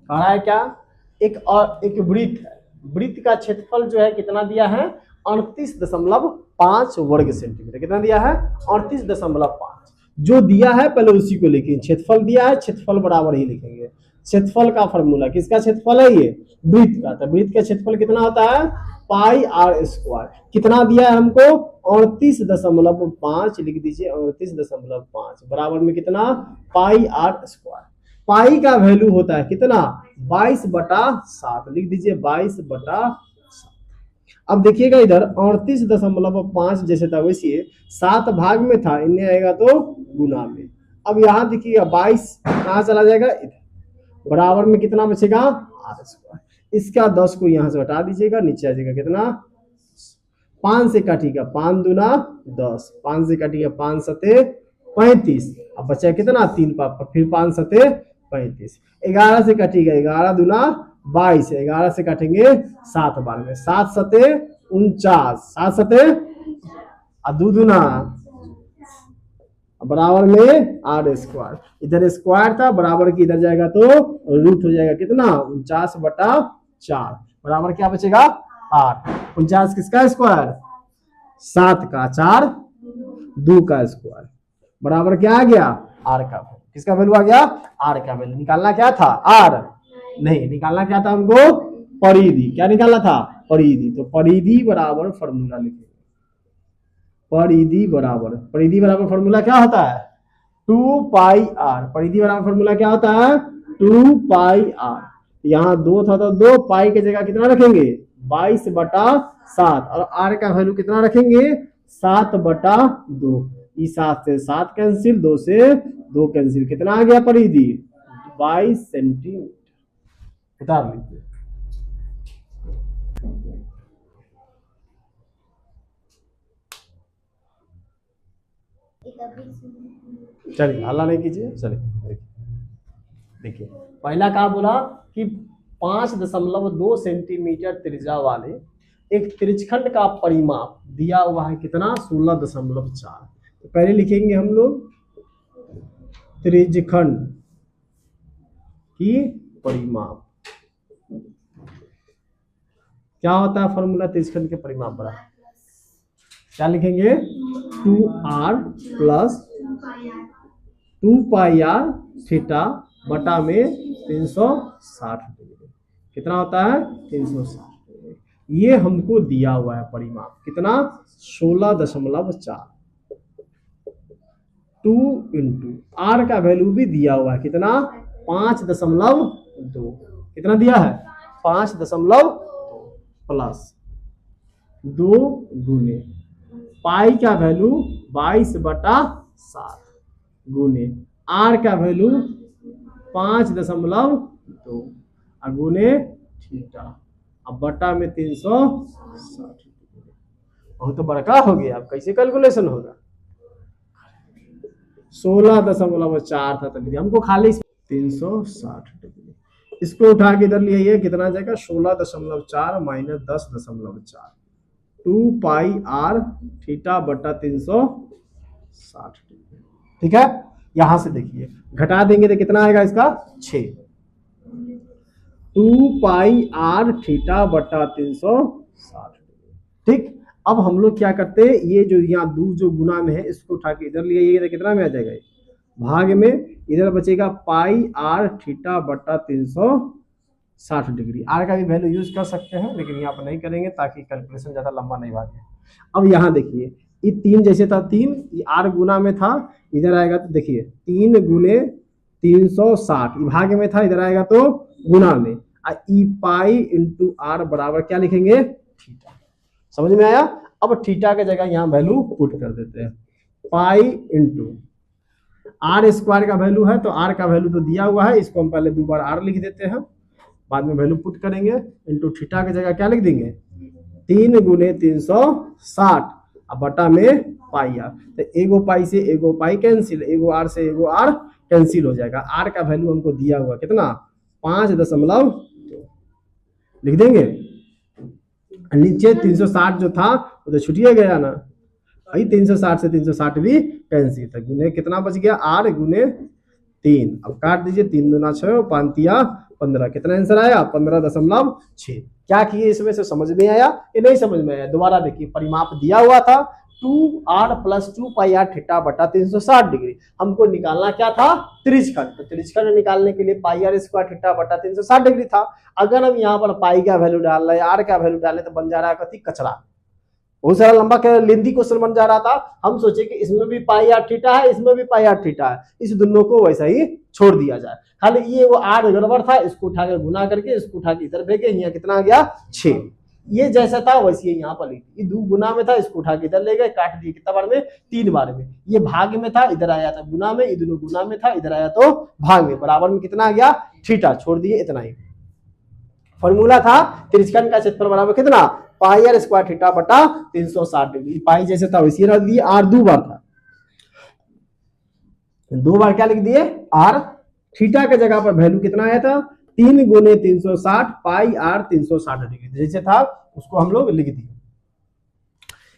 कह रहा है क्या, एक वृत्त है, वृत्त का क्षेत्रफल जो है कितना दिया है 38.5 वर्ग सेंटीमीटर। कितना दिया है 38.5। जो दिया है पहले उसी को लिखेंगे, क्षेत्रफल दिया है क्षेत्रफल बराबर ही लिखेंगे। क्षेत्रफल का फॉर्मूला, किसका क्षेत्रफल है ये वृत्त का, तो वृत्त का क्षेत्रफल कितना होता है पाई आर स्क्वायर। कितना दिया है हमको 38.5 लिख दीजिए, 38.5 बराबर में कितना पाई आर स्क्वायर। पाई का वैल्यू होता है कितना 22/7 लिख दीजिए 22/7। अब देखिएगा इधर 38.5 जैसे था वैसे 7 भाग में था, इन्हें आएगा तो गुना में। अब यहाँ देखिएगा 22 कहाँ चला जाएगा इधर, बराबर में कितना बचेगा आर स्क्वायर। इसका 10 को यहाँ से हटा दीजिएगा, नीचे आ जाएगा कितना 5 से काटिएगा 5 दूना 10, 5 से काटिएगा 5 सते 35, अब बचा कितना 3 पाप, फिर 5 सते 35, 11 से काटिएगा 11 दूना 22, 11 से काटेंगे 7 बार में, 7 सते 49, 7 सते 2 दूना बराबर में आर स्क्वायर। इधर स्क्वायर था, बराबर की इधर जाएगा तो रूट हो जाएगा कितना 49/4, बराबर क्या बचेगा आर। 49 किसका स्क्वायर 7 का, 4 2 का स्क्वायर, बराबर क्या आ गया आर का वैल्यू। किसका वैल्यू आ गया आर का वैल्यू। निकालना क्या था आर, नहीं निकालना क्या था हमको परिधि। क्या निकालना था परिधि, तो परिधि बराबर फॉर्मूला लिखेंगे, परिधि बराबर फॉर्मूला क्या होता है 2 पाई आर। परिधि बराबर फॉर्मूला क्या होता है 2 पाई आर। यहाँ 2 था तो 2 पाई की जगह कितना रखेंगे 22/7 और आर का वैल्यू कितना रखेंगे 7/2। इस 7 से 7 कैंसिल, 2 से 2 कैंसिल, कितना आ गया परिधि 22 सेंटीमीटर। उतार लीजिए। चलिए हल्ला नहीं कीजिए, चलिए देखिए पहला कहा बोला कि 5.2 सेंटीमीटर त्रिज्या वाले एक त्रिज्यखंड का परिमाप दिया हुआ है कितना 16.4। तो पहले लिखेंगे हम लोग त्रिज्यखंड की परिमाप। क्या होता है फॉर्मूला त्रिज्यखंड के परिमाप बड़ा, क्या लिखेंगे 2r plus 2 pi are theta बटा में 360 डिग्री। कितना होता है 360 डिग्री। ये हमको दिया हुआ है परिमाप कितना 16.4। 2 इंटू आर का वैल्यू भी दिया हुआ है कितना 5.2। कितना दिया है 5.2 प्लस 2 गुने पाई का वैल्यू 22/7 गुने आर का वैल्यू 5.2 गुने थीटा, अब बटा में 360। बहुत तो बड़का हो गया, अब कैसे कैलकुलेशन होगा 16.4 था तभी हमको खाली 360 डिग्री। इसको उठा के इधर ले आइए, कितना जाएगा 16.4 माइनस 10.4 2 पाई आर थीटा बटा 360 डिग्री। ठीक है, यहां से देखिए घटा देंगे तो कितना आएगा इसका 6। 2 पाई आर थीटा बटा 360 डिग्री। ठीक, अब हम लोग क्या करते हैं, ये जो यहाँ दो जो गुना में है इसको उठा के इधर ले आइए तो कितना में आ जाएगा भाग में, इधर बचेगा पाई आर थीटा बटा 360 डिग्री। आर का भी वैल्यू यूज कर सकते हैं लेकिन यहाँ पर नहीं करेंगे ताकि कैलकुलेशन ज्यादा लंबा नहीं भागे। अब यहाँ देखिए ये 3 जैसे था 3, ये आर गुना में था, इधर आएगा तो देखिए 3 गुने 360 भाग में था, इधर आएगा तो गुना में, ई पाई इंटू आर बराबर क्या लिखेंगे थीटा। समझ में आया। अब थीटा की जगह यहाँ वैल्यू पुट कर देते हैं, पाई इंटू आर स्क्वायर का वैल्यू है तो आर का वैल्यू तो दिया हुआ है, इसको हम पहले 2 बार आर लिख देते हैं, बाद में वैल्यू पुट करेंगे, इंटू थीटा की जगह क्या लिख देंगे 3 गुने 360 अब बटा में पाई आर। तो एगो पाई से एगो पाई कैंसिल, एगो आर से एगो आर कैंसिल हो जाएगा। आर का वैल्यू हमको दिया हुआ कितना 5.2 लिख देंगे, नीचे 360 जो था वो तो छुटिए गया ना, भाई 360 से 360 भी कैंसिल था, गुने कितना बच गया आर गुने 3। अब काट दीजिए, 3 दूना 6 5 तिया 15। कितना आंसर आया? 15.6। क्या किए इसमें से समझ में आया? ये नहीं समझ में आया? दोबारा देखिए, परिमाप दिया हुआ था 2r + 2πr थीटा बटा 360 डिग्री। हमको निकालना क्या था? त्रिज्यखंड। तो त्रिज्यखंड निकालने के लिए πr² थीटा बटा 360 डिग्री था। अगर हम यहाँ पर पाई का वैल्यू डाल रहे हैं, आर का वैल्यू डाल रहे, तो बन जा रहा है कथी? कचरा। बहुत सारा लंबा लेंथी क्वेश्चन बन जा रहा था। हम सोचे कि इसमें भी πr थीटा है, इसमें भी πr थीटा है, इस दोनों को वैसा ही छोड़ दिया जाए। खाली ये वो आर गड़बड़ था, इसको उठा के गुना करके इसको उठा के इधर भेजे। यहाँ कितना आ गया? 6। ये जैसा था वैसे ही यहाँ पर लिख, ये 2 गुना में था, इसको उठा के इधर ले गए, काट दिए। कितना बार में? 3 बार में। ये भाग में था, इधर आया था गुना में, ये दोनों गुना में था, इधर आया तो भाग में। बराबर में कितना आ गया? थीटा। छोड़ दिए, इतना ही फॉर्मूला था। त्रिज्यखंड का क्षेत्रफल बराबर कितना? πr² थीटा बटा 360 डिग्री। पाई जैसे था वैसे रख दिए। आर 2 बार था, 2 बार क्या लिख दिए? आर। थीटा के जगह पर वैल्यू कितना आया था? 3 × 360 πr 360 डिग्री जैसे था उसको हम लोग लिख दिए।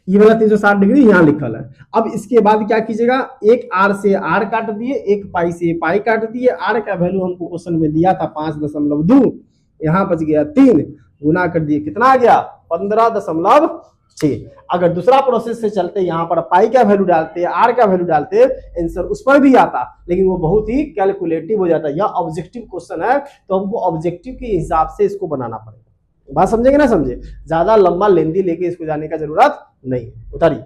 ये वाला 360 डिग्री यहाँ लिखल है। अब इसके बाद क्या कीजिएगा? एक आर से आर काट दिए, एक पाई से पाई काट दिए। आर का वैल्यू हमको क्वेश्चन में दिया था 5.2, यहाँ बच गया 3, गुना कर दिए। कितना आ गया? 15.6। अगर दूसरा प्रोसेस से चलते, यहाँ पर पाई का वैल्यू डालते, आर का वैल्यू डालते, आंसर उस पर भी आता, लेकिन वो बहुत ही कैलकुलेटिव हो जाता है। यह ऑब्जेक्टिव क्वेश्चन है, तो हमको ऑब्जेक्टिव के हिसाब से इसको बनाना पड़ेगा। बात समझेंगे ना? समझे? ज्यादा लंबा लेंदी लेके इसको जाने का जरूरत नहीं है। उतारिए।